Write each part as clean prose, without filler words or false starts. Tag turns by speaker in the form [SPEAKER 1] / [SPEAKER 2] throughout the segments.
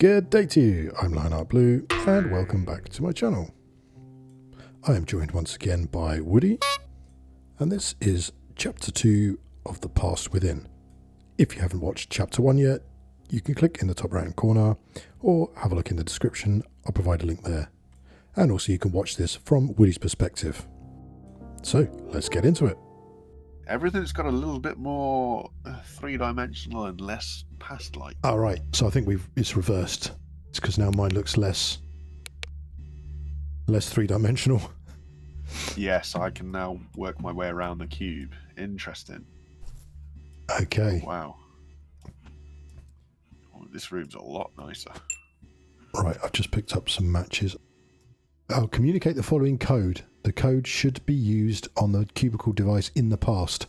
[SPEAKER 1] Good day to you, I'm LionHeartBlue, and welcome back to my channel. I am joined once again by Woody, and this is Chapter 2 of The Past Within. If you haven't watched Chapter 1 yet, you can click in the top right hand corner, or have a look in the description, I'll provide a link there. And also you can watch this from Woody's perspective. So, let's get into it.
[SPEAKER 2] Everything's got a little bit more three-dimensional and less past-like.
[SPEAKER 1] Oh, right. So I think it's reversed. It's because now mine looks less three-dimensional.
[SPEAKER 2] Yes, I can now work my way around the cube. Interesting.
[SPEAKER 1] Okay.
[SPEAKER 2] Oh, wow. Oh, this room's a lot nicer.
[SPEAKER 1] Right, I've just picked up some matches. I'll communicate the following code. The code should be used on the cubicle device in the past.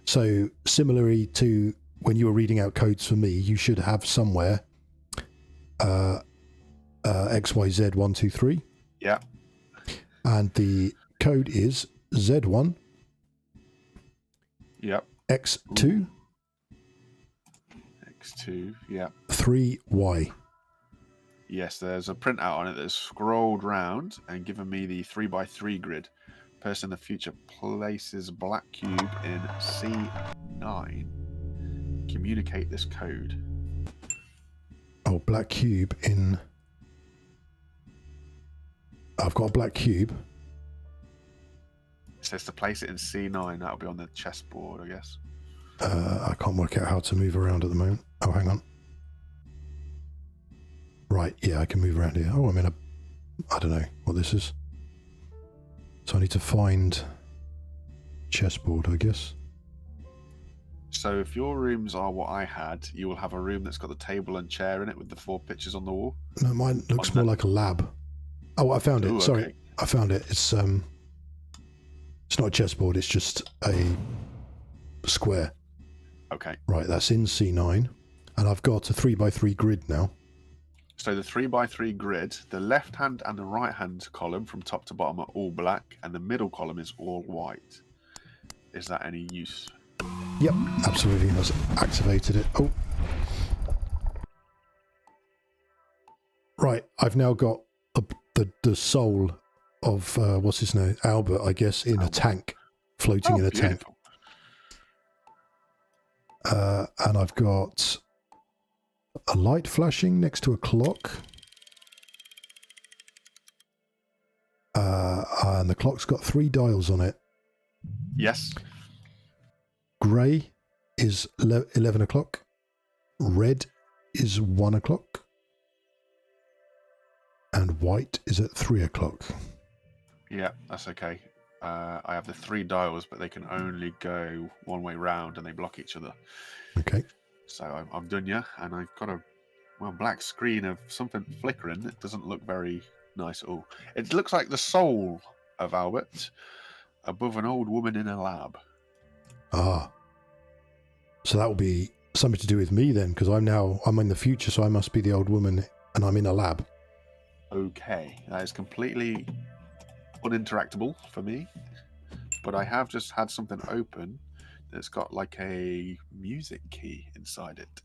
[SPEAKER 1] So, similarly to when you were reading out codes for me, you should have somewhere XYZ123.
[SPEAKER 2] Yeah.
[SPEAKER 1] And the code is Z1.
[SPEAKER 2] Yep.
[SPEAKER 1] X2.
[SPEAKER 2] Ooh. X2, yeah.
[SPEAKER 1] 3Y.
[SPEAKER 2] Yes, there's a printout on it that's scrolled round and given me the 3x3 grid. Person in the future places black cube in C9. Communicate this code.
[SPEAKER 1] Oh, black cube in... I've got a black cube.
[SPEAKER 2] It says to place it in C9. That'll be on the chessboard, I guess.
[SPEAKER 1] I can't work out how to move around at the moment. Oh, hang on. Right, yeah, I can move around here. Oh, I'm in a... I don't know what this is. So I need to find chessboard, I guess.
[SPEAKER 2] So if your rooms are what I had, you will have a room that's got the table and chair in it with the 4 pictures on the wall.
[SPEAKER 1] No, mine looks more like a lab. Oh, I found it.
[SPEAKER 2] Ooh,
[SPEAKER 1] Sorry,
[SPEAKER 2] okay.
[SPEAKER 1] I found it. It's not a chessboard. It's just a square.
[SPEAKER 2] Okay.
[SPEAKER 1] Right, that's in C9, and I've got a 3x3 grid now.
[SPEAKER 2] So the 3x3 grid, the left hand and the right hand column from top to bottom are all black, and the middle column is all white. Is that any use?
[SPEAKER 1] Yep, absolutely. That's activated it. Oh. Right, I've now got the soul of, what's his name? Albert, I guess, in a tank, floating in a
[SPEAKER 2] beautiful.
[SPEAKER 1] tank. And I've got a light flashing next to a clock. And the clock's got 3 dials on it.
[SPEAKER 2] Yes.
[SPEAKER 1] Grey is 11 o'clock. Red is 1 o'clock. And white is at 3 o'clock.
[SPEAKER 2] Yeah, that's okay. I have the 3 dials, but they can only go one way round and they block each other.
[SPEAKER 1] Okay.
[SPEAKER 2] So I've done ya, and I've got a black screen of something flickering. It doesn't look very nice at all. It looks like the soul of Albert above an old woman in a lab.
[SPEAKER 1] Ah. So that will be something to do with me then, because I'm in the future, so I must be the old woman and I'm in a lab.
[SPEAKER 2] Okay, that is completely uninteractable for me, but I have just had something open that's got like a music key inside it.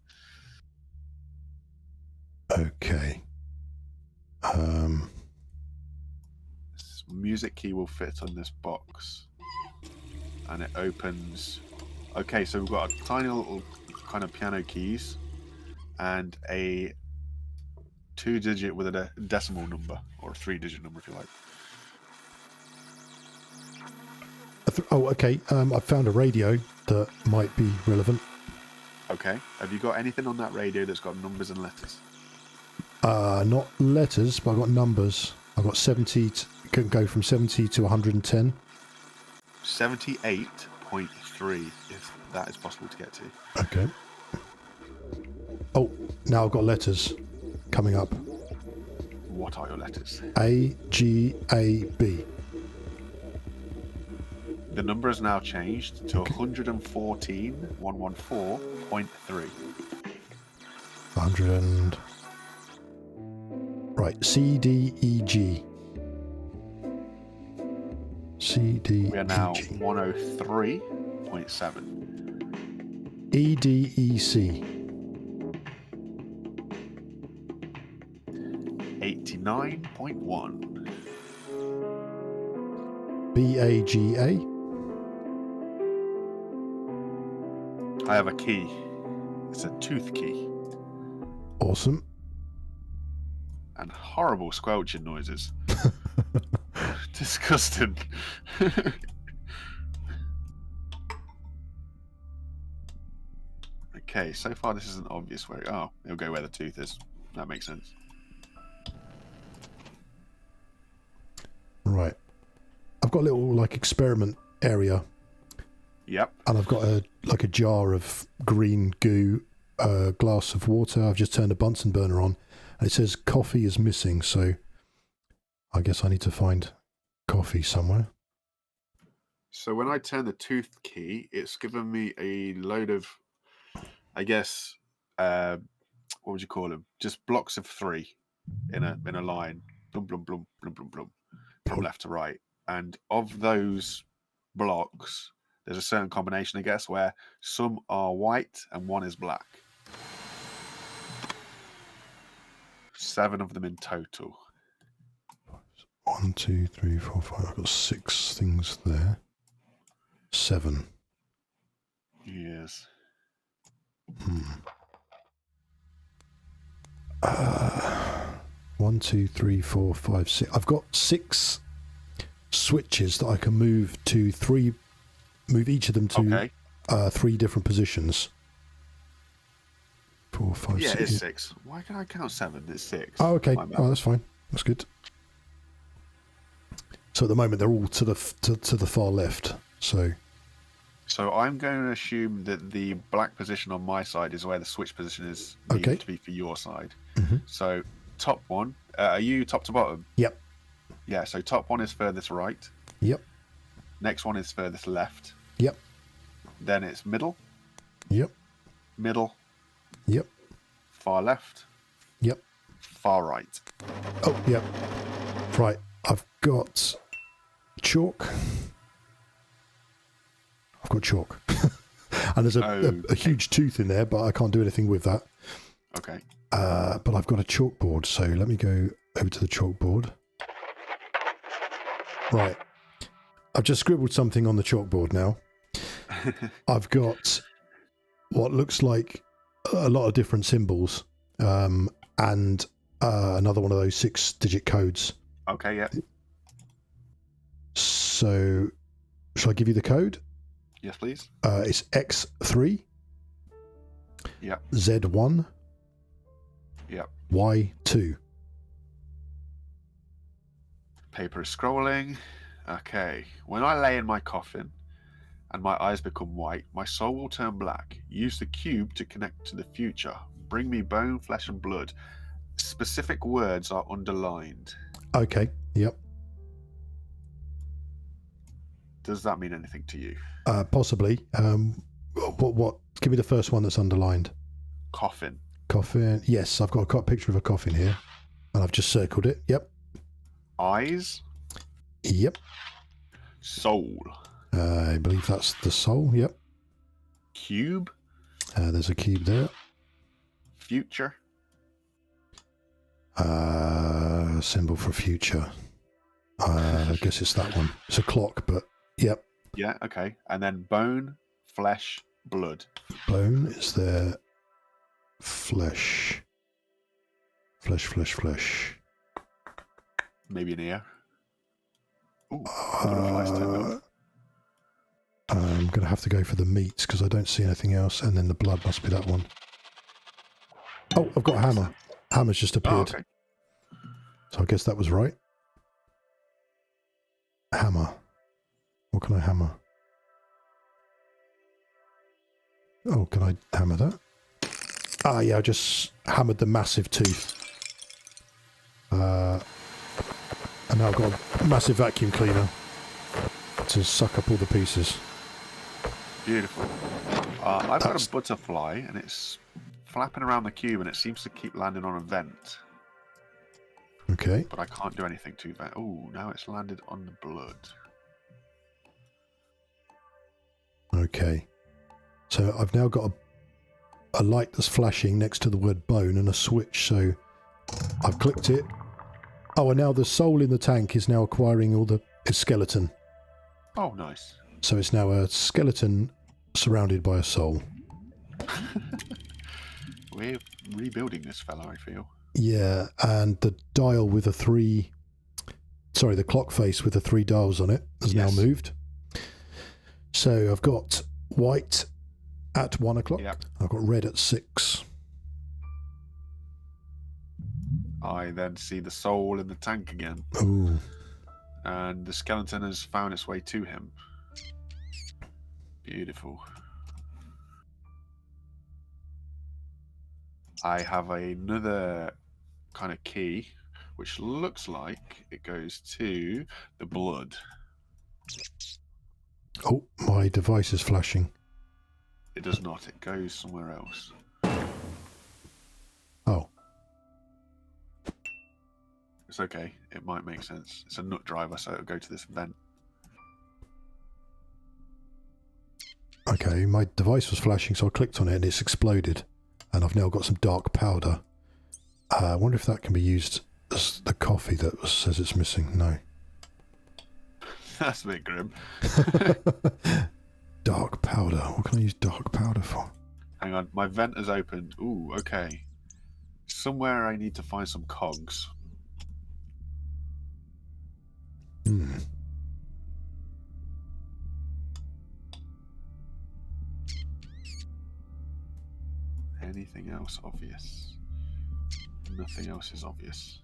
[SPEAKER 1] Okay.
[SPEAKER 2] This music key will fit on this box, and it opens. Okay, so we've got a tiny little kind of piano keys and a 2-digit with a decimal number, or a 3-digit number if you like.
[SPEAKER 1] Oh, okay. I found a radio that might be relevant.
[SPEAKER 2] Okay, have you got anything on that radio that's got numbers and letters?
[SPEAKER 1] Not letters, but I've got numbers. I've got 70, can go from 70 to 110.
[SPEAKER 2] 78.3, if that is possible to get to.
[SPEAKER 1] Okay. Oh, now I've got letters coming up.
[SPEAKER 2] What are your letters?
[SPEAKER 1] A, G, A, B.
[SPEAKER 2] The number has now changed to 114.114.3.
[SPEAKER 1] 100 and... Right, C, D, E, G. C, D,
[SPEAKER 2] We are now
[SPEAKER 1] E, G.
[SPEAKER 2] 103.7.
[SPEAKER 1] E, D, E, C.
[SPEAKER 2] 89.1.
[SPEAKER 1] BAGA.
[SPEAKER 2] I have a key. It's a tooth key.
[SPEAKER 1] Awesome.
[SPEAKER 2] And horrible squelching noises. Disgusting. Okay, so far this isn't obvious where... Oh, it'll go where the tooth is. That makes sense.
[SPEAKER 1] Right. I've got a little, like, experiment area.
[SPEAKER 2] Yep.
[SPEAKER 1] And I've got a jar of green goo, a glass of water. I've just turned a Bunsen burner on. And it says coffee is missing, so I guess I need to find coffee somewhere.
[SPEAKER 2] So when I turn the tooth key, it's given me a load of, I guess, what would you call them? Just blocks of 3 in a line, blum blum blum blum blum blum, from left to right. And of those blocks, there's a certain combination, I guess, where some are white and one is black. 7 of them in total.
[SPEAKER 1] 1, 2, 3, 4, 5. I've got 6 things there. 7.
[SPEAKER 2] Yes.
[SPEAKER 1] 1, 2, 3, 4, 5, 6. I've got 6 switches that I can move to 3. Move each of them to 3 different positions. 4, 5,
[SPEAKER 2] yeah,
[SPEAKER 1] 6.
[SPEAKER 2] it's 6. Why can I count 7? It's 6.
[SPEAKER 1] Oh, okay. Oh, that's fine. That's good. So at the moment they're all to the far left. So
[SPEAKER 2] I'm going to assume that the black position on my side is where the switch position is needed to be for your side.
[SPEAKER 1] Mm-hmm.
[SPEAKER 2] So top one, are you top to bottom?
[SPEAKER 1] Yep.
[SPEAKER 2] Yeah. So top one is furthest right.
[SPEAKER 1] Yep.
[SPEAKER 2] Next one is furthest left.
[SPEAKER 1] Yep.
[SPEAKER 2] Then it's middle.
[SPEAKER 1] Yep.
[SPEAKER 2] Middle.
[SPEAKER 1] Yep.
[SPEAKER 2] Far left.
[SPEAKER 1] Yep.
[SPEAKER 2] Far right.
[SPEAKER 1] Oh, yep. Right. I've got chalk. I've got chalk. And there's a huge tooth in there, but I can't do anything with that.
[SPEAKER 2] Okay.
[SPEAKER 1] But I've got a chalkboard, so let me go over to the chalkboard. Right. I've just scribbled something on the chalkboard now. I've got what looks like a lot of different symbols, and another one of those 6-digit codes.
[SPEAKER 2] Okay, yeah.
[SPEAKER 1] So, shall I give you the code?
[SPEAKER 2] Yes, please.
[SPEAKER 1] It's X3.
[SPEAKER 2] Yep.
[SPEAKER 1] Z1.
[SPEAKER 2] Yep.
[SPEAKER 1] Y2.
[SPEAKER 2] Paper is scrolling. Okay. When I lay in my coffin and my eyes become white, my soul will turn black. Use the cube to connect to the future. Bring me bone, flesh, and blood. Specific words are underlined.
[SPEAKER 1] Okay. Yep.
[SPEAKER 2] Does that mean anything to you?
[SPEAKER 1] Possibly. What? Give me the first one that's underlined.
[SPEAKER 2] Coffin.
[SPEAKER 1] Coffin. Yes, I've got a picture of a coffin here, and I've just circled it. Yep.
[SPEAKER 2] Eyes.
[SPEAKER 1] Yep.
[SPEAKER 2] Soul.
[SPEAKER 1] I believe that's the soul. Yep.
[SPEAKER 2] Cube.
[SPEAKER 1] There's a cube there.
[SPEAKER 2] Future.
[SPEAKER 1] Symbol for future. I guess it's that one. It's a clock, but yep.
[SPEAKER 2] Yeah, okay. And then bone, flesh, blood.
[SPEAKER 1] Bone is there. Flesh. Flesh.
[SPEAKER 2] Maybe an ear. Ooh, butterflies turned up.
[SPEAKER 1] I'm going to have to go for the meats because I don't see anything else. And then the blood must be that one. Oh, I've got a hammer. Hammer's just appeared.
[SPEAKER 2] Oh, okay.
[SPEAKER 1] So I guess that was right. Hammer. What can I hammer? Oh, can I hammer that? Ah, yeah, I just hammered the massive tooth. And now I've got a massive vacuum cleaner to suck up all the pieces.
[SPEAKER 2] Beautiful. I've got a butterfly, and it's flapping around the cube, and it seems to keep landing on a vent.
[SPEAKER 1] Okay.
[SPEAKER 2] But I can't do anything to that. Oh, now it's landed on the blood.
[SPEAKER 1] Okay. So I've now got a light that's flashing next to the word bone and a switch. So I've clicked it, Oh, and now the soul in the tank is now acquiring all the skeleton.
[SPEAKER 2] Oh, nice.
[SPEAKER 1] So it's now a skeleton surrounded by a soul.
[SPEAKER 2] We're rebuilding this fella, I feel.
[SPEAKER 1] Yeah, and the dial with the clock face with the 3 dials on it has now moved. So I've got white at 1 o'clock.
[SPEAKER 2] Yep.
[SPEAKER 1] I've got red at 6.
[SPEAKER 2] I then see the soul in the tank again.
[SPEAKER 1] Ooh.
[SPEAKER 2] And the skeleton has found its way to him. Beautiful. I have another kind of key, which looks like it goes to the blood.
[SPEAKER 1] Oh, my device is flashing.
[SPEAKER 2] It does not. It goes somewhere else.
[SPEAKER 1] Oh.
[SPEAKER 2] It's okay. It might make sense. It's a nut driver, so it'll go to this vent.
[SPEAKER 1] Okay, my device was flashing, so I clicked on it and it's exploded. And I've now got some dark powder. I wonder if that can be used as the coffee that says it's missing. No.
[SPEAKER 2] That's a bit grim.
[SPEAKER 1] Dark powder. What can I use dark powder for?
[SPEAKER 2] Hang on. My vent has opened. Ooh, okay. Somewhere I need to find some cogs. Anything else obvious? Nothing else is obvious.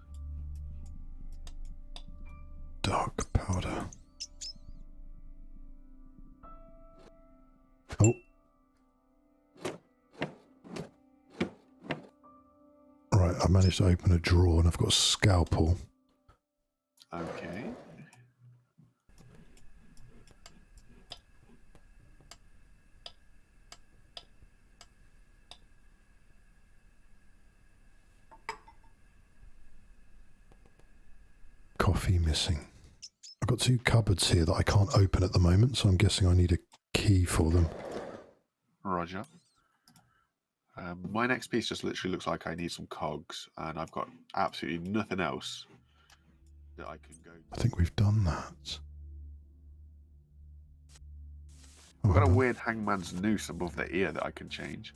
[SPEAKER 1] Dark powder. Oh. Right, I managed to open a drawer and I've got a scalpel.
[SPEAKER 2] Okay.
[SPEAKER 1] Coffee missing. I've got 2 cupboards here that I can't open at the moment, so I'm guessing I need a key for them.
[SPEAKER 2] Roger. My next piece just literally looks like I need some cogs, and I've got absolutely nothing else that I can go to.
[SPEAKER 1] I think we've done that.
[SPEAKER 2] I've got a weird hangman's noose above the ear that I can change.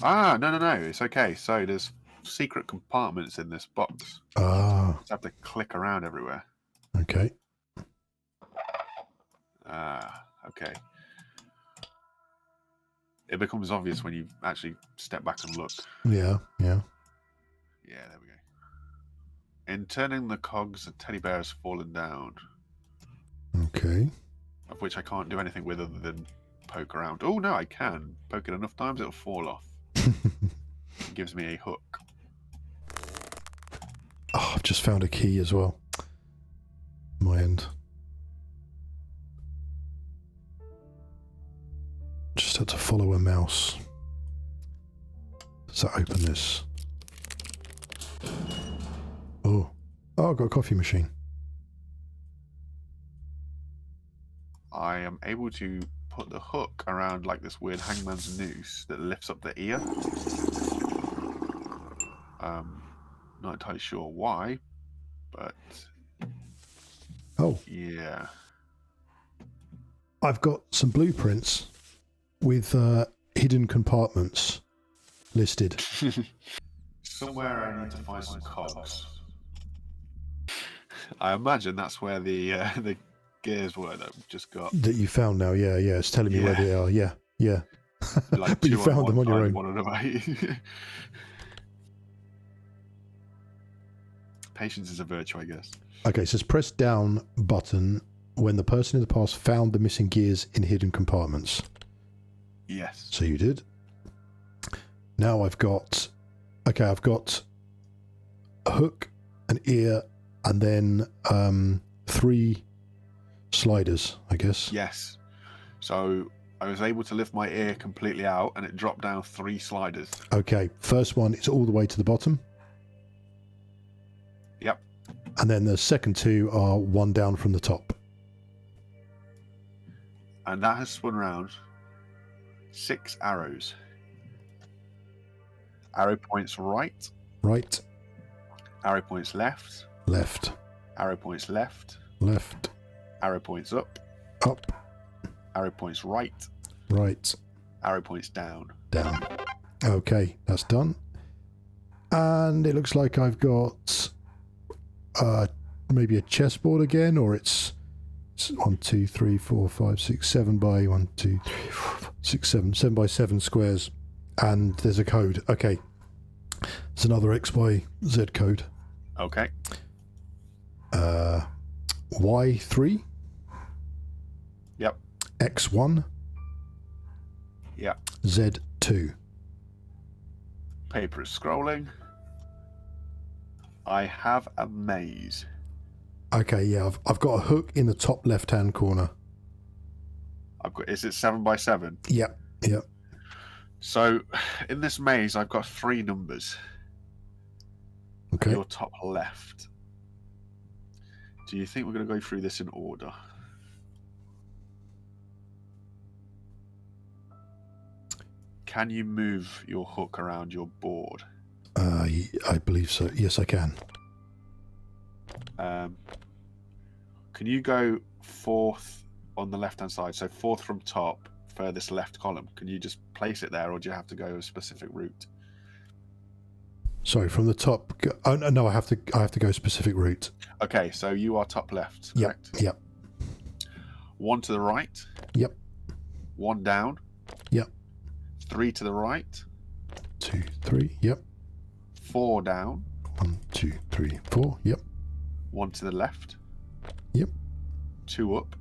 [SPEAKER 2] Ah, no, it's okay. So there's secret compartments in this box.
[SPEAKER 1] Ah.
[SPEAKER 2] Just have to click around everywhere.
[SPEAKER 1] Okay.
[SPEAKER 2] Okay. It becomes obvious when you actually step back and look.
[SPEAKER 1] Yeah.
[SPEAKER 2] Yeah, there we go. In turning the cogs, a teddy bear has fallen down.
[SPEAKER 1] Okay.
[SPEAKER 2] Of which I can't do anything with other than poke around. Oh, no, I can. Poke it enough times, it'll fall off. It gives me a hook.
[SPEAKER 1] Oh, I've just found a key as well. My end. Just had to follow a mouse. Does that open this? Oh, I've got a coffee machine.
[SPEAKER 2] I am able to put the hook around like this weird hangman's noose that lifts up the ear. Not entirely sure why, but
[SPEAKER 1] oh,
[SPEAKER 2] yeah.
[SPEAKER 1] I've got some blueprints with hidden compartments listed.
[SPEAKER 2] Somewhere I need to find some cogs. I imagine that's where the gears were that we've just got.
[SPEAKER 1] That you found now, yeah. It's telling me where they are, yeah.
[SPEAKER 2] Like
[SPEAKER 1] but you found them on your own.
[SPEAKER 2] One on the Patience is a virtue, I guess.
[SPEAKER 1] Okay, it says press down button when the person in the past found the missing gears in hidden compartments.
[SPEAKER 2] Yes.
[SPEAKER 1] So you did. Now I've got a hook, an ear, and then 3 sliders, I guess.
[SPEAKER 2] Yes. So I was able to lift my ear completely out and it dropped down 3 sliders.
[SPEAKER 1] Okay, first one is all the way to the bottom.
[SPEAKER 2] Yep.
[SPEAKER 1] And then the second 2 are 1 down from the top.
[SPEAKER 2] And that has spun around 6 arrows. Arrow points right.
[SPEAKER 1] Right.
[SPEAKER 2] Arrow points left.
[SPEAKER 1] Left.
[SPEAKER 2] Arrow points left.
[SPEAKER 1] Left.
[SPEAKER 2] Arrow points up.
[SPEAKER 1] Up.
[SPEAKER 2] Arrow points right.
[SPEAKER 1] Right.
[SPEAKER 2] Arrow points down.
[SPEAKER 1] Down. Okay, that's done. And it looks like I've got maybe a chessboard again, or it's 1, 2, 3, 4, 5, 6, 7 by 1, 2, 3, 4, 5, 6, 7, 7 by 7 squares. And there's a code. Okay. It's another XYZ code.
[SPEAKER 2] Okay.
[SPEAKER 1] Y3.
[SPEAKER 2] Yep.
[SPEAKER 1] X1.
[SPEAKER 2] Yep.
[SPEAKER 1] Z2.
[SPEAKER 2] Paper is scrolling. I have a maze.
[SPEAKER 1] Okay, yeah, I've got a hook in the top left-hand corner.
[SPEAKER 2] Is it 7 by 7?
[SPEAKER 1] Yep, yep.
[SPEAKER 2] So, in this maze, I've got 3 numbers.
[SPEAKER 1] Okay.
[SPEAKER 2] Your top left. Do you think we're going to go through this in order? Can you move your hook around your board?
[SPEAKER 1] I believe so. Yes, I can.
[SPEAKER 2] Can you go 4th on the left-hand side? So 4th from top, furthest left column. Can you just place it there, or do you have to go a specific route?
[SPEAKER 1] Sorry, from the top. Oh no, I have to go a specific route.
[SPEAKER 2] Okay, so you are top left,
[SPEAKER 1] Yep.
[SPEAKER 2] correct?
[SPEAKER 1] Yep.
[SPEAKER 2] 1 to the right.
[SPEAKER 1] Yep.
[SPEAKER 2] 1 down.
[SPEAKER 1] Yep.
[SPEAKER 2] 3 to the right.
[SPEAKER 1] 2, 3. Yep.
[SPEAKER 2] 4 down.
[SPEAKER 1] 1, 2, 3, 4. Yep.
[SPEAKER 2] 1 to the left.
[SPEAKER 1] Yep.
[SPEAKER 2] 2 up.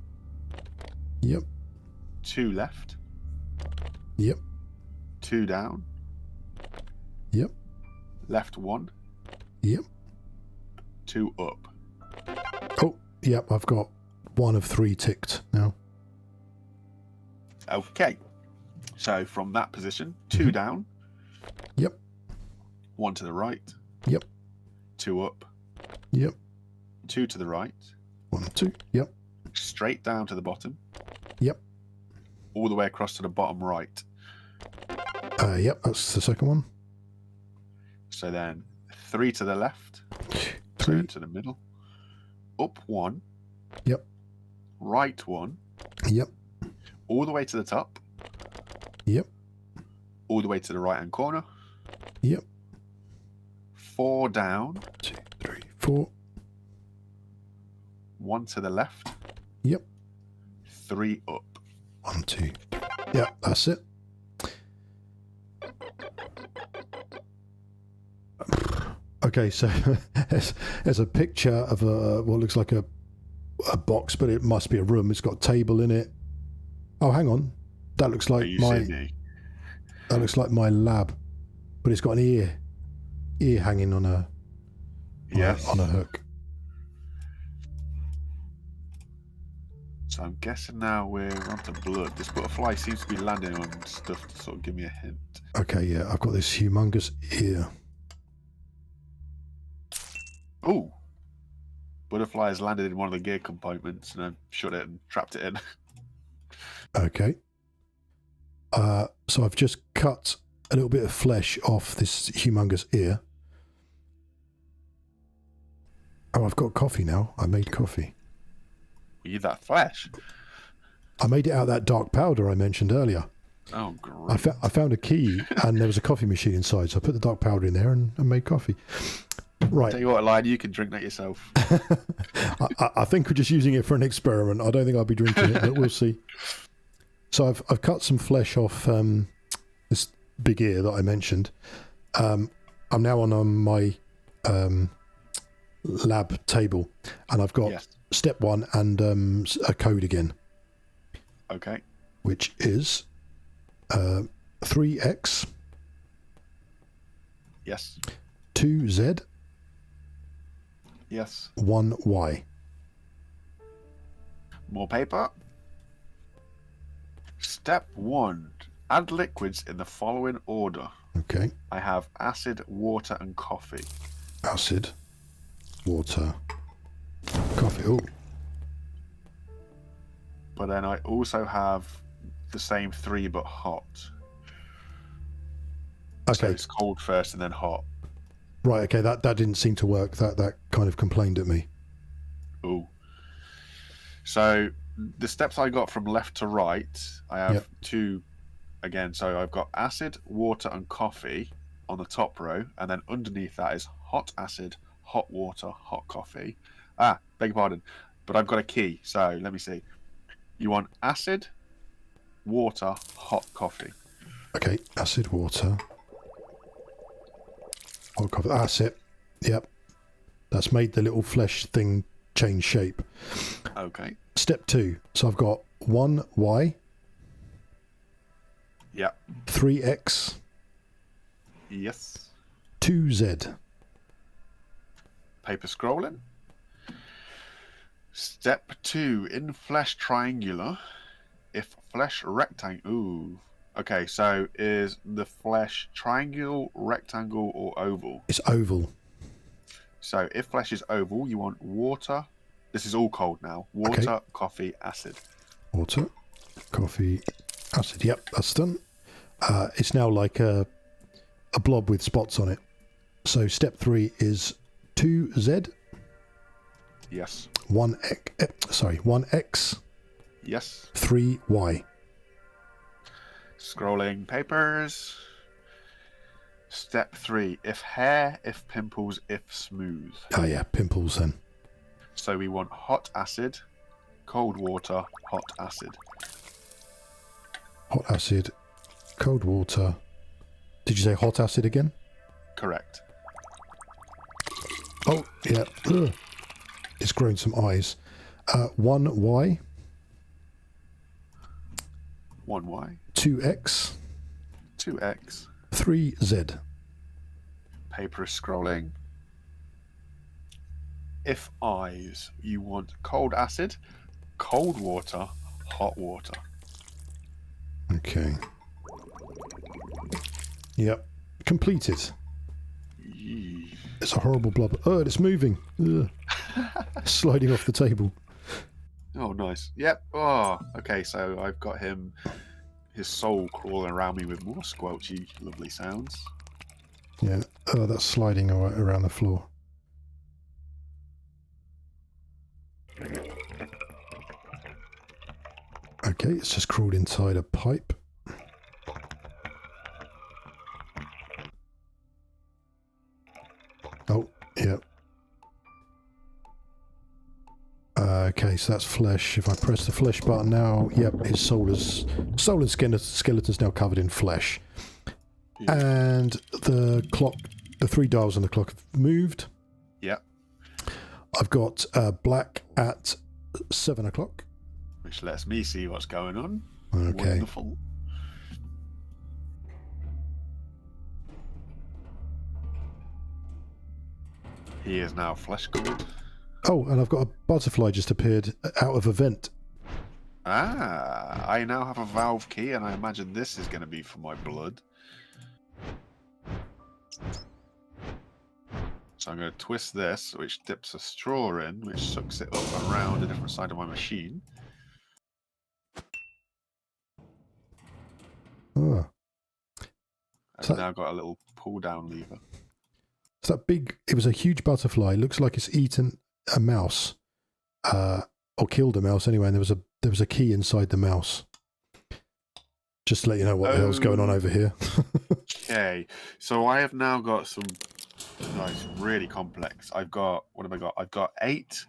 [SPEAKER 1] Yep.
[SPEAKER 2] 2 left.
[SPEAKER 1] Yep.
[SPEAKER 2] 2 down.
[SPEAKER 1] Yep.
[SPEAKER 2] Left 1.
[SPEAKER 1] Yep.
[SPEAKER 2] 2 up.
[SPEAKER 1] Oh, yep. I've got 1 of 3 ticked now.
[SPEAKER 2] Okay. So from that position, 2 down.
[SPEAKER 1] Yep.
[SPEAKER 2] 1 to the right.
[SPEAKER 1] Yep.
[SPEAKER 2] 2 up.
[SPEAKER 1] Yep.
[SPEAKER 2] 2 to the right.
[SPEAKER 1] 1, 2. Yep.
[SPEAKER 2] Straight down to the bottom.
[SPEAKER 1] Yep.
[SPEAKER 2] All the way across to the bottom right.
[SPEAKER 1] Yep. That's the second one.
[SPEAKER 2] So then 3 to the left.
[SPEAKER 1] 3.
[SPEAKER 2] Turn to the middle. Up 1.
[SPEAKER 1] Yep.
[SPEAKER 2] Right 1.
[SPEAKER 1] Yep.
[SPEAKER 2] All the way to the top.
[SPEAKER 1] Yep.
[SPEAKER 2] All the way to the right hand corner.
[SPEAKER 1] Yep.
[SPEAKER 2] 4 down.
[SPEAKER 1] 2, 3, 4.
[SPEAKER 2] 1 to the left.
[SPEAKER 1] Yep.
[SPEAKER 2] 3 up.
[SPEAKER 1] 1, 2, 3. Yep, that's it. Okay, so there's a picture of what looks like a box, but it must be a room. It's got a table in it. Oh, hang on. That looks like that looks like my lab, but it's got an ear hanging on a on a hook.
[SPEAKER 2] So I'm guessing now we're onto blood. This butterfly seems to be landing on stuff to sort of give me a hint.
[SPEAKER 1] Okay, yeah, I've got this humongous ear.
[SPEAKER 2] Oh, butterfly has landed in one of the gear compartments and I shut it and trapped it in.
[SPEAKER 1] Okay. So I've just cut a little bit of flesh off this humongous ear. Oh, I've got coffee now. I made coffee.
[SPEAKER 2] You that flesh?
[SPEAKER 1] I made it out of that dark powder I mentioned earlier.
[SPEAKER 2] Oh, great.
[SPEAKER 1] I found a key and there was a coffee machine inside, so I put the dark powder in there and made coffee. Right.
[SPEAKER 2] Tell you what, Lion, you can drink that yourself.
[SPEAKER 1] I think we're just using it for an experiment. I don't think I'll be drinking it, but we'll see. So I've cut some flesh off this big ear that I mentioned. I'm now on my lab table, and I've got step 1 and a code again.
[SPEAKER 2] Okay.
[SPEAKER 1] Which is 3X.
[SPEAKER 2] Yes.
[SPEAKER 1] 2Z.
[SPEAKER 2] Yes.
[SPEAKER 1] 1Y.
[SPEAKER 2] More paper. Step 1. Add liquids in the following order.
[SPEAKER 1] Okay.
[SPEAKER 2] I have acid, water, and coffee.
[SPEAKER 1] Acid, water, coffee. Oh.
[SPEAKER 2] But then I also have the same 3 but hot.
[SPEAKER 1] Okay.
[SPEAKER 2] So it's cold first and then hot.
[SPEAKER 1] Right, okay, that didn't seem to work. That kind of complained at me.
[SPEAKER 2] Ooh. So the steps I got from left to right, I have two again. So I've got acid, water, and coffee on the top row, and then underneath that is hot acid, hot water, hot coffee. Beg your pardon, but I've got a key. So let me see. You want acid, water, hot coffee.
[SPEAKER 1] Okay, acid, water, hot coffee. That's it. Yep. That's made the little flesh thing change shape.
[SPEAKER 2] Okay.
[SPEAKER 1] Step 2. So I've got 1Y.
[SPEAKER 2] Yep.
[SPEAKER 1] 3X.
[SPEAKER 2] Yes.
[SPEAKER 1] 2Z.
[SPEAKER 2] Paper scrolling. Step 2. In flesh triangular. If flesh rectangle. Ooh. Okay, so is the flesh triangle, rectangle, or oval?
[SPEAKER 1] It's oval.
[SPEAKER 2] So if flesh is oval, you want water. This is all cold now. Water,
[SPEAKER 1] Okay.
[SPEAKER 2] coffee, acid.
[SPEAKER 1] Water, coffee, acid. Yep, that's done. It's now like a blob with spots on it. So step 3 is 2Z.
[SPEAKER 2] Yes.
[SPEAKER 1] 1X.
[SPEAKER 2] Yes.
[SPEAKER 1] 3Y.
[SPEAKER 2] Scrolling papers. Step 3. If hair, if pimples, if smooth.
[SPEAKER 1] Oh yeah, pimples then.
[SPEAKER 2] So we want hot acid, cold water, hot acid.
[SPEAKER 1] Hot acid, cold water. Did you say hot acid again?
[SPEAKER 2] Correct.
[SPEAKER 1] Oh, yeah. Ugh. It's grown some eyes. 1Y.
[SPEAKER 2] 1Y.
[SPEAKER 1] 2X.
[SPEAKER 2] 2X.
[SPEAKER 1] 3Z.
[SPEAKER 2] Paper is scrolling. If eyes, you want cold acid, cold water, hot water.
[SPEAKER 1] Okay. Yep. Completed.
[SPEAKER 2] Yee.
[SPEAKER 1] It's a horrible blob. Oh, it's moving. Ugh. Sliding off the table.
[SPEAKER 2] Oh, nice. Yep. Oh, okay. So I've got him, his soul crawling around me with more squelchy, lovely sounds.
[SPEAKER 1] Yeah. Oh, that's sliding around the floor. Okay, it's just crawled inside a pipe. Oh, yeah. Okay, so that's flesh. If I press the flesh button now, yep, his soul and skeleton's now covered in flesh.
[SPEAKER 2] Yeah.
[SPEAKER 1] And the clock, the 3 dials on the clock have moved.
[SPEAKER 2] Yep.
[SPEAKER 1] I've got black at 7 o'clock.
[SPEAKER 2] Which lets me see what's going on.
[SPEAKER 1] Okay.
[SPEAKER 2] Wonderful. He is now flesh covered.
[SPEAKER 1] Oh, and I've got a butterfly just appeared out of a vent.
[SPEAKER 2] I now have a valve key, and I imagine this is going to be for my blood. So I'm going to twist this, which dips a straw in, which sucks it up around a different side of my machine.
[SPEAKER 1] Oh.
[SPEAKER 2] I've now got a little pull-down lever.
[SPEAKER 1] So that big, it was a huge butterfly. Looks like it's eaten a mouse, or killed a mouse anyway. And there was a key inside the mouse. Just to let you know what the hell's going on over here.
[SPEAKER 2] Okay, so I have now got some. No, it's really complex. I've got, what have I got? I've got 8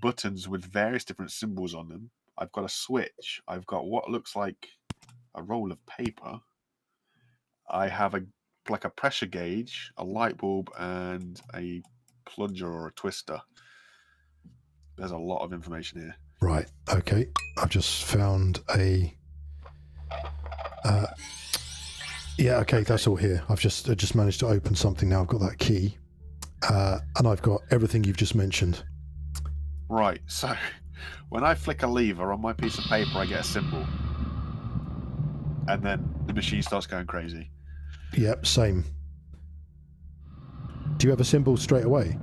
[SPEAKER 2] buttons with various different symbols on them. I've got a switch. I've got what looks like a roll of paper. I have like a pressure gauge, a light bulb, and a plunger or a twister. There's a lot of information here.
[SPEAKER 1] Right. Okay. I've just found a. Yeah. Okay. That's all here. I just managed to open something now. I've got that key, and I've got everything you've just mentioned.
[SPEAKER 2] Right. So, when I flick a lever on my piece of paper, I get a symbol, and then the machine starts going crazy.
[SPEAKER 1] Yep. Same. Do you have a symbol straight away?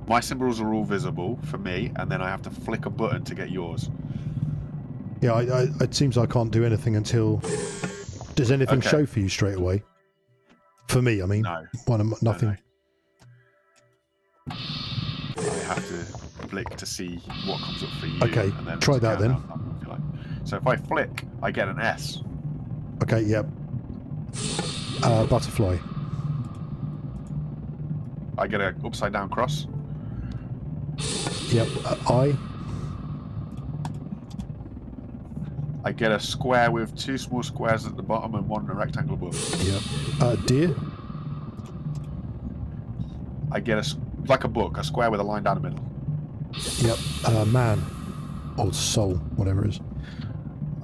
[SPEAKER 2] My symbols are all visible for me, and then I have to flick a button to get yours.
[SPEAKER 1] Yeah. It seems I can't do anything until. Does anything
[SPEAKER 2] Okay.
[SPEAKER 1] show for you straight away? For me, I mean.
[SPEAKER 2] No.
[SPEAKER 1] Nothing.
[SPEAKER 2] No. I have to flick to see what comes up for you.
[SPEAKER 1] Okay,
[SPEAKER 2] and then
[SPEAKER 1] try that then.
[SPEAKER 2] Down, if you like. So if I flick, I get an S.
[SPEAKER 1] Okay, yep. Butterfly.
[SPEAKER 2] I get an upside down cross.
[SPEAKER 1] Yep.
[SPEAKER 2] I get a square with 2 small squares at the bottom and 1 rectangle above.
[SPEAKER 1] Yep. Deer.
[SPEAKER 2] I get like a book, a square with a line down the middle.
[SPEAKER 1] Yep. Man. Or soul, whatever it is.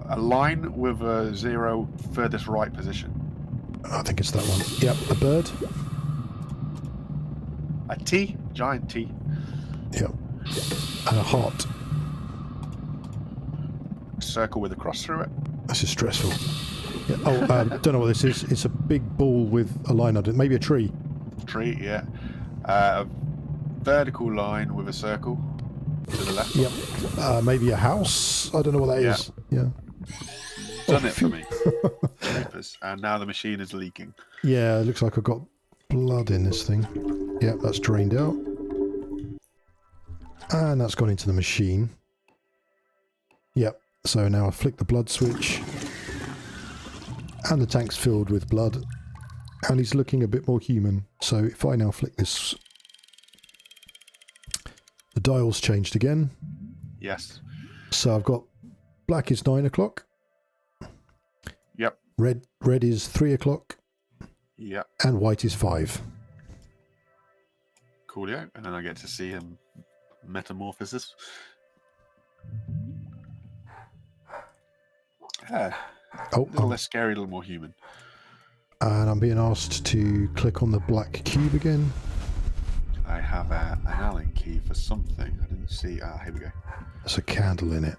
[SPEAKER 2] A line with a 0 furthest right position.
[SPEAKER 1] I think it's that one. Yep. A bird.
[SPEAKER 2] A T, giant T.
[SPEAKER 1] Yep. And a heart.
[SPEAKER 2] A circle with a cross through it.
[SPEAKER 1] This is stressful. Yeah. Oh, don't know what this is. It's a big ball with a line under it. Maybe a tree.
[SPEAKER 2] Tree, yeah. A vertical line with a circle to the left.
[SPEAKER 1] Yep. Maybe a house. I don't know what that is. Yeah.
[SPEAKER 2] Done it for me. And now the machine is leaking.
[SPEAKER 1] Yeah, it looks like I've got blood in this thing. Yep, that's drained out. And that's gone into the machine. Yep. So now I flick the blood switch. And the tank's filled with blood. And he's looking a bit more human. So if I now flick this... The dial's changed again.
[SPEAKER 2] Yes.
[SPEAKER 1] So I've got black is 9 o'clock.
[SPEAKER 2] Yep.
[SPEAKER 1] Red is 3 o'clock.
[SPEAKER 2] Yep.
[SPEAKER 1] And white is 5.
[SPEAKER 2] Coolio. And then I get to see him metamorphosis. Yeah. A little less scary, a little more human.
[SPEAKER 1] And I'm being asked to click on the black cube again.
[SPEAKER 2] I have an Allen key for something. I didn't see. Here we go.
[SPEAKER 1] There's a candle in it.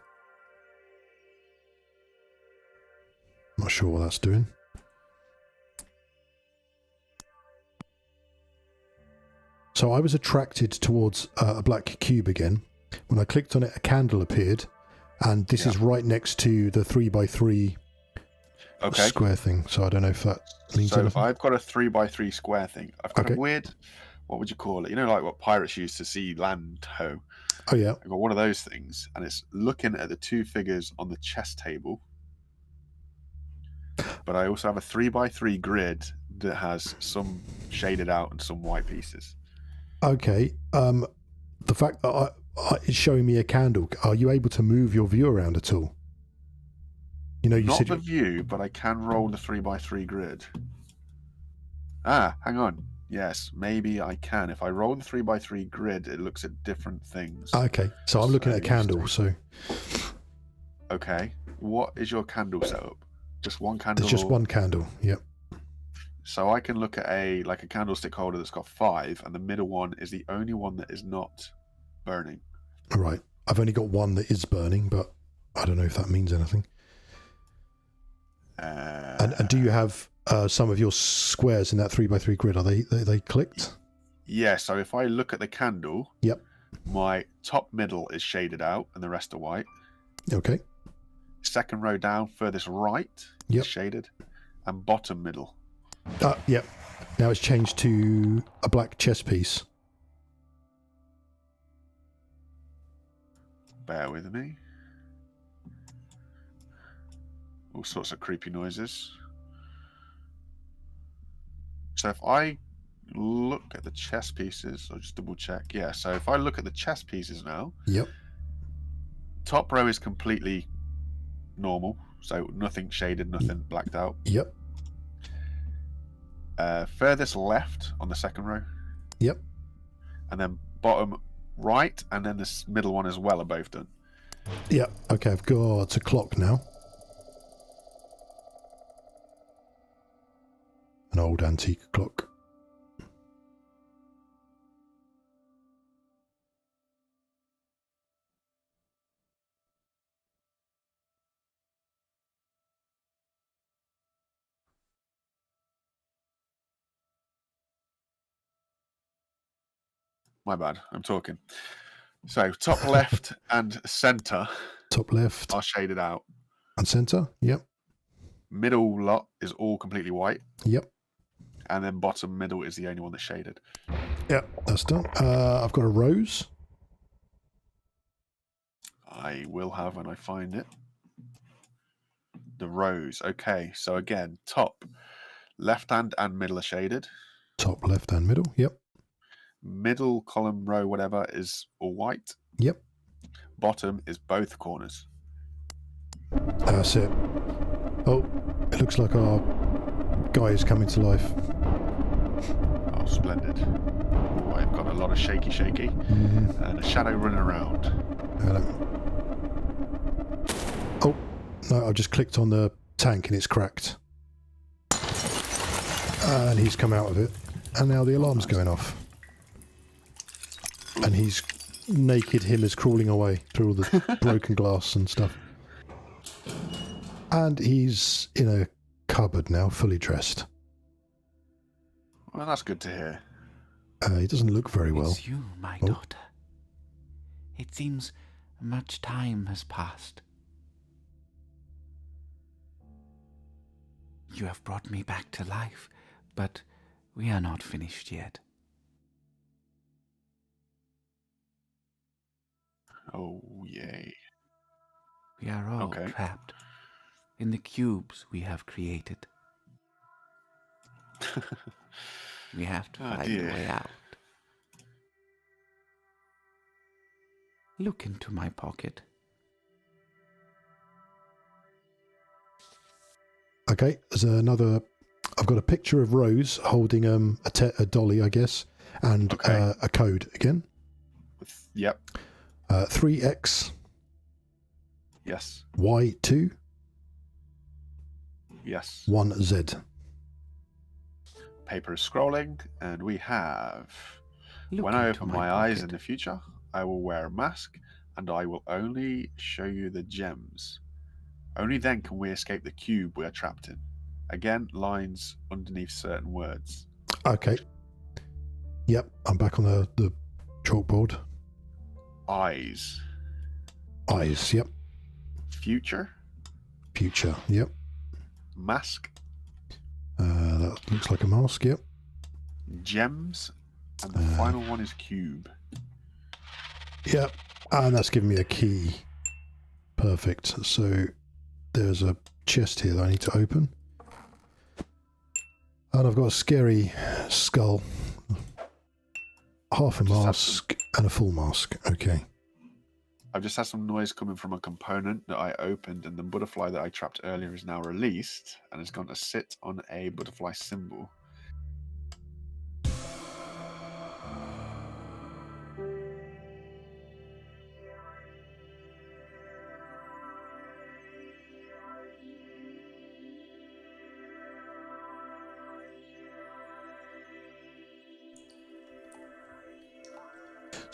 [SPEAKER 1] Not sure what that's doing. So I was attracted towards a black cube again. When I clicked on it, a candle appeared. And this is right next to the 3x3 square thing. So I don't know if that means anything.
[SPEAKER 2] So I've got a 3x3 square thing. I've got a weird, what would you call it? You know, like what pirates used to see land ho.
[SPEAKER 1] Oh, yeah.
[SPEAKER 2] I've got one of those things. And it's looking at the 2 figures on the chess table. But I also have a 3x3 grid that has some shaded out and some white pieces. Okay.
[SPEAKER 1] The fact that it's showing me a candle, are you able to move your view around at all? You know,
[SPEAKER 2] Not the view, but I can roll the 3x3 grid. Hang on. Yes, maybe I can. If I roll the 3x3 grid, it looks at different things.
[SPEAKER 1] Okay, so I'm looking at a candle, so...
[SPEAKER 2] Okay. What is your candle setup? Just one candle?
[SPEAKER 1] It's just one candle, yep.
[SPEAKER 2] So I can look at a candlestick holder that's got 5, and the middle one is the only one that is not burning.
[SPEAKER 1] All right. I've only got one that is burning, but I don't know if that means anything. And do you have some of your squares in that 3x3 grid? Are they clicked?
[SPEAKER 2] Yeah, so if I look at the candle,
[SPEAKER 1] yep,
[SPEAKER 2] my top middle is shaded out and the rest are white.
[SPEAKER 1] Okay.
[SPEAKER 2] Second row down, furthest right is shaded, and bottom middle.
[SPEAKER 1] Yep. Now it's changed to a black chess piece.
[SPEAKER 2] Bear with me. All sorts of creepy noises. So if I look at the chess pieces, I'll just double check. Yeah, so if I look at the chess pieces now,
[SPEAKER 1] yep,
[SPEAKER 2] top row is completely normal, so nothing shaded, nothing blacked out.
[SPEAKER 1] Yep.
[SPEAKER 2] Furthest left on the second row.
[SPEAKER 1] Yep.
[SPEAKER 2] And then bottom right, and then this middle one as well are both done.
[SPEAKER 1] Yep. Okay, I've got a clock now. An old antique clock.
[SPEAKER 2] My bad, I'm talking. So top left and center.
[SPEAKER 1] Top left
[SPEAKER 2] are shaded out.
[SPEAKER 1] And center, yep.
[SPEAKER 2] Middle lot is all completely white.
[SPEAKER 1] Yep.
[SPEAKER 2] And then bottom middle is the only one that's shaded.
[SPEAKER 1] Yeah, that's done. I've got a rose.
[SPEAKER 2] I will have when I find it. The rose. Okay, so again, top, left hand and middle are shaded.
[SPEAKER 1] Top, left, and middle. Yep.
[SPEAKER 2] Middle column, row, whatever, is all white.
[SPEAKER 1] Yep.
[SPEAKER 2] Bottom is both corners.
[SPEAKER 1] That's it. Oh, it looks like our guy is coming to life.
[SPEAKER 2] Oh, splendid. Oh, I've got a lot of shaky, and a shadow running around.
[SPEAKER 1] Oh, no, I just clicked on the tank and it's cracked. And he's come out of it. And now the alarm's going off. And he's naked, him is crawling away through all the broken glass and stuff. And he's in a cupboard now, fully dressed.
[SPEAKER 2] Well, that's good to hear.
[SPEAKER 1] He doesn't look very well.
[SPEAKER 3] It's you, my daughter. It seems much time has passed. You have brought me back to life, but we are not finished yet.
[SPEAKER 2] Oh, yay.
[SPEAKER 3] We are all trapped in the cubes we have created. We have to find a way out. Look into my pocket.
[SPEAKER 1] Okay, there's another. I've got a picture of Rose holding a dolly, I guess, and a code again.
[SPEAKER 2] Yep.
[SPEAKER 1] 3X.
[SPEAKER 2] Yes.
[SPEAKER 1] Y2.
[SPEAKER 2] Yes.
[SPEAKER 1] 1Z.
[SPEAKER 2] Paper is scrolling, and we have.
[SPEAKER 3] Look
[SPEAKER 2] When I
[SPEAKER 3] into
[SPEAKER 2] open
[SPEAKER 3] my
[SPEAKER 2] my eyes
[SPEAKER 3] pocket.
[SPEAKER 2] in the future, I will wear a mask, and I will only show you the gems. Only then can we escape the cube we are trapped in. Again, lines underneath certain words.
[SPEAKER 1] Okay. Yep, I'm back on the chalkboard.
[SPEAKER 2] Eyes.
[SPEAKER 1] Eyes, yep.
[SPEAKER 2] Future.
[SPEAKER 1] Future, yep.
[SPEAKER 2] Mask.
[SPEAKER 1] That looks like a mask, yep.
[SPEAKER 2] Gems. And the final one is cube.
[SPEAKER 1] Yep, and that's giving me a key. Perfect. So there's a chest here that I need to open. And I've got a scary skull. Half a mask and a full mask. Okay.
[SPEAKER 2] I've just had some noise coming from a component that I opened, and the butterfly that I trapped earlier is now released and is going to sit on a butterfly symbol.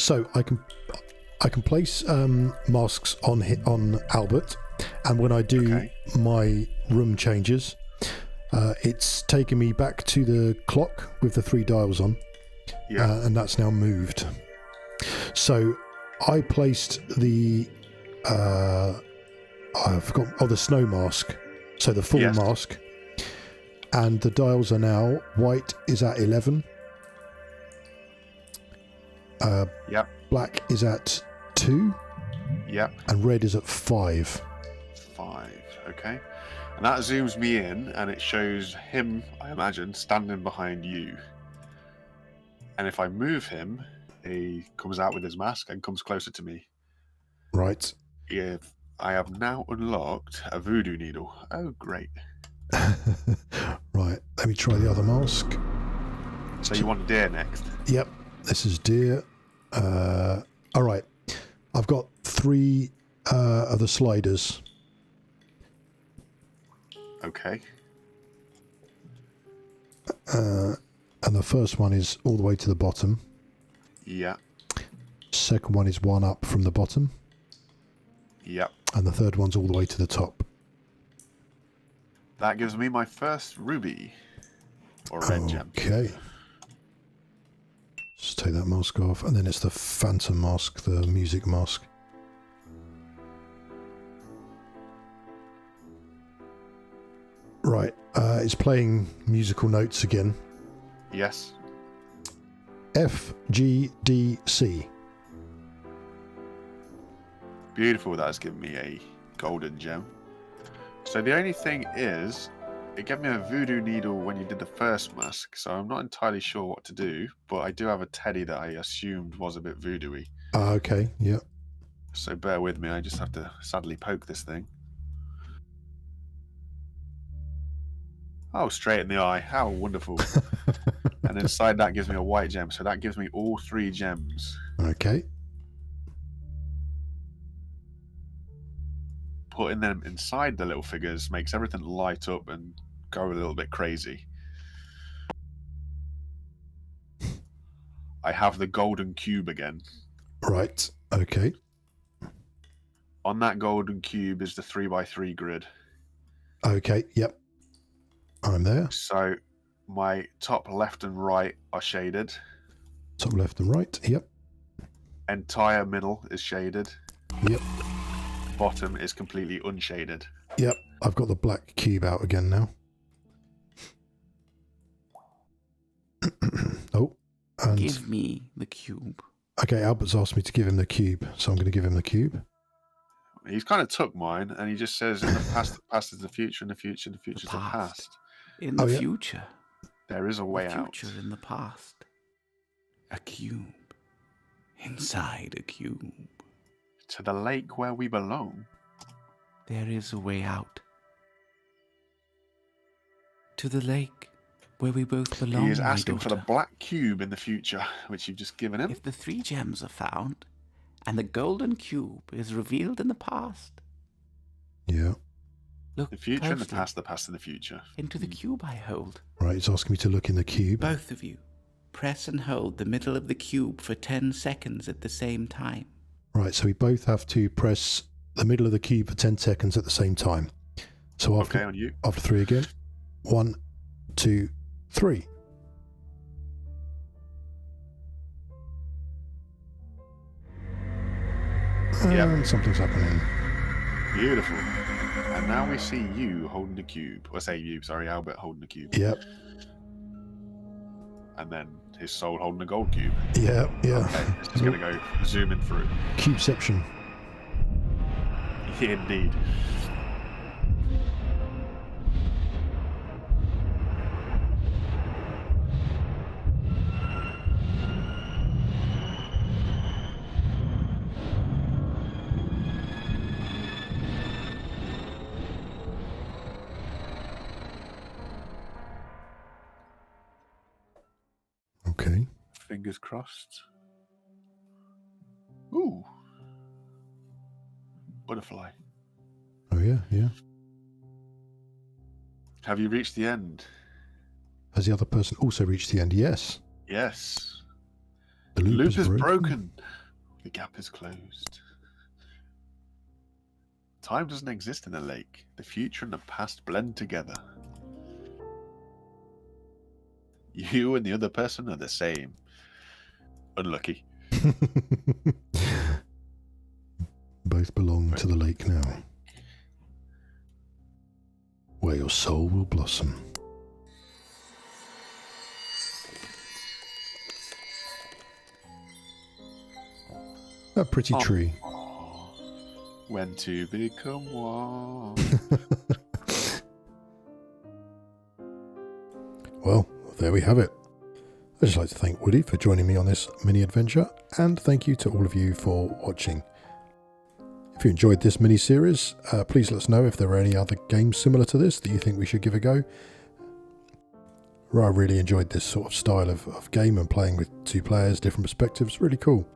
[SPEAKER 1] So I can place masks on Albert, and when I do my room changes, it's taken me back to the clock with the 3 dials on, and that's now moved. So I placed the I forgot the snow mask, so the full mask, and the dials are now white is at 11. Black is at 2.
[SPEAKER 2] Yep.
[SPEAKER 1] And red is at 5.
[SPEAKER 2] 5. Okay. And that zooms me in, and it shows him, I imagine, standing behind you. And if I move him, he comes out with his mask and comes closer to me.
[SPEAKER 1] Right.
[SPEAKER 2] If I have now unlocked a voodoo needle. Oh, great.
[SPEAKER 1] Right. Let me try the other mask.
[SPEAKER 2] So you want deer next?
[SPEAKER 1] Yep. This is deer. All right. I've got 3 of the sliders.
[SPEAKER 2] Okay.
[SPEAKER 1] And the first one is all the way to the bottom.
[SPEAKER 2] Yeah.
[SPEAKER 1] Second one is 1 up from the bottom.
[SPEAKER 2] Yep.
[SPEAKER 1] And the third one's all the way to the top.
[SPEAKER 2] That gives me my first ruby. Or red gem.
[SPEAKER 1] Okay. Just take that mask off. And then it's the phantom mask, the music mask. Right. It's playing musical notes again.
[SPEAKER 2] Yes.
[SPEAKER 1] FGDC.
[SPEAKER 2] Beautiful. That's given me a golden gem. So the only thing is, it gave me a voodoo needle when you did the first mask, so I'm not entirely sure what to do, but I do have a teddy that I assumed was a bit voodoo-y.
[SPEAKER 1] Okay, yeah.
[SPEAKER 2] So bear with me, I just have to sadly poke this thing. Oh, straight in the eye. How wonderful. And inside that gives me a white gem, so that gives me all 3 gems.
[SPEAKER 1] Okay.
[SPEAKER 2] Putting them inside the little figures makes everything light up and go a little bit crazy. I have the golden cube again.
[SPEAKER 1] Right, okay.
[SPEAKER 2] On that golden cube is the 3x3 grid.
[SPEAKER 1] Okay, yep. I'm there.
[SPEAKER 2] So my top left and right are shaded.
[SPEAKER 1] Top left and right, yep.
[SPEAKER 2] Entire middle is shaded.
[SPEAKER 1] Yep.
[SPEAKER 2] Bottom is completely unshaded.
[SPEAKER 1] Yep, I've got the black cube out again now. Oh. And
[SPEAKER 3] Give me the cube.
[SPEAKER 1] okay, Albert's asked me to give him the cube, so I'm going to give him the cube.
[SPEAKER 2] He's kind of took mine, and he just says, in the past, the past is the future, and the future, the future is the past.
[SPEAKER 3] In the future.
[SPEAKER 2] There is a way
[SPEAKER 3] the
[SPEAKER 2] out.
[SPEAKER 3] Future in the past. A cube. Inside a cube.
[SPEAKER 2] To the lake where we belong.
[SPEAKER 3] There is a way out. To the lake where we both belong.
[SPEAKER 2] He is asking for the black cube in the future, which you've just given him.
[SPEAKER 3] If the 3 gems are found, and the golden cube is revealed in the past.
[SPEAKER 1] Yeah.
[SPEAKER 3] Look
[SPEAKER 2] the future
[SPEAKER 3] closely
[SPEAKER 2] and the past and the future.
[SPEAKER 3] Into the cube I hold.
[SPEAKER 1] Right, he's asking me to look in the cube.
[SPEAKER 3] Both of you, press and hold the middle of the cube for 10 seconds at the same time.
[SPEAKER 1] Right, so we both have to press the middle of the cube for 10 seconds at the same time. So after,
[SPEAKER 2] okay, on you.
[SPEAKER 1] After 3 again. 1, 2, 3. And something's happening.
[SPEAKER 2] Beautiful. And now we see you holding the cube. Or say you, sorry, Albert holding the cube.
[SPEAKER 1] Yep.
[SPEAKER 2] And then his soul holding the gold cube.
[SPEAKER 1] Yeah, yeah.
[SPEAKER 2] Okay, it's just going to go zooming through.
[SPEAKER 1] Cubeception.
[SPEAKER 2] Yeah, indeed.
[SPEAKER 1] Okay.
[SPEAKER 2] Fingers crossed. Ooh. Butterfly.
[SPEAKER 1] Oh, yeah, yeah.
[SPEAKER 2] Have you reached the end?
[SPEAKER 1] Has the other person also reached the end? Yes.
[SPEAKER 2] Yes.
[SPEAKER 1] The loop is broken.
[SPEAKER 2] The gap is closed. Time doesn't exist in the lake. The future and the past blend together. You and the other person are the same. Unlucky.
[SPEAKER 1] Both belong to the lake now, where your soul will blossom. A pretty tree.
[SPEAKER 2] When to become one.
[SPEAKER 1] Well, there we have it. I'd just like to thank Woody for joining me on this mini adventure, and thank you to all of you for watching. If you enjoyed this mini series, please let us know if there are any other games similar to this that you think we should give a go. I really enjoyed this sort of style of game and playing with 2 players, different perspectives, really cool.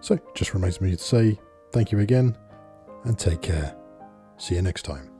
[SPEAKER 1] So, just remains me to say thank you again, and take care. See you next time.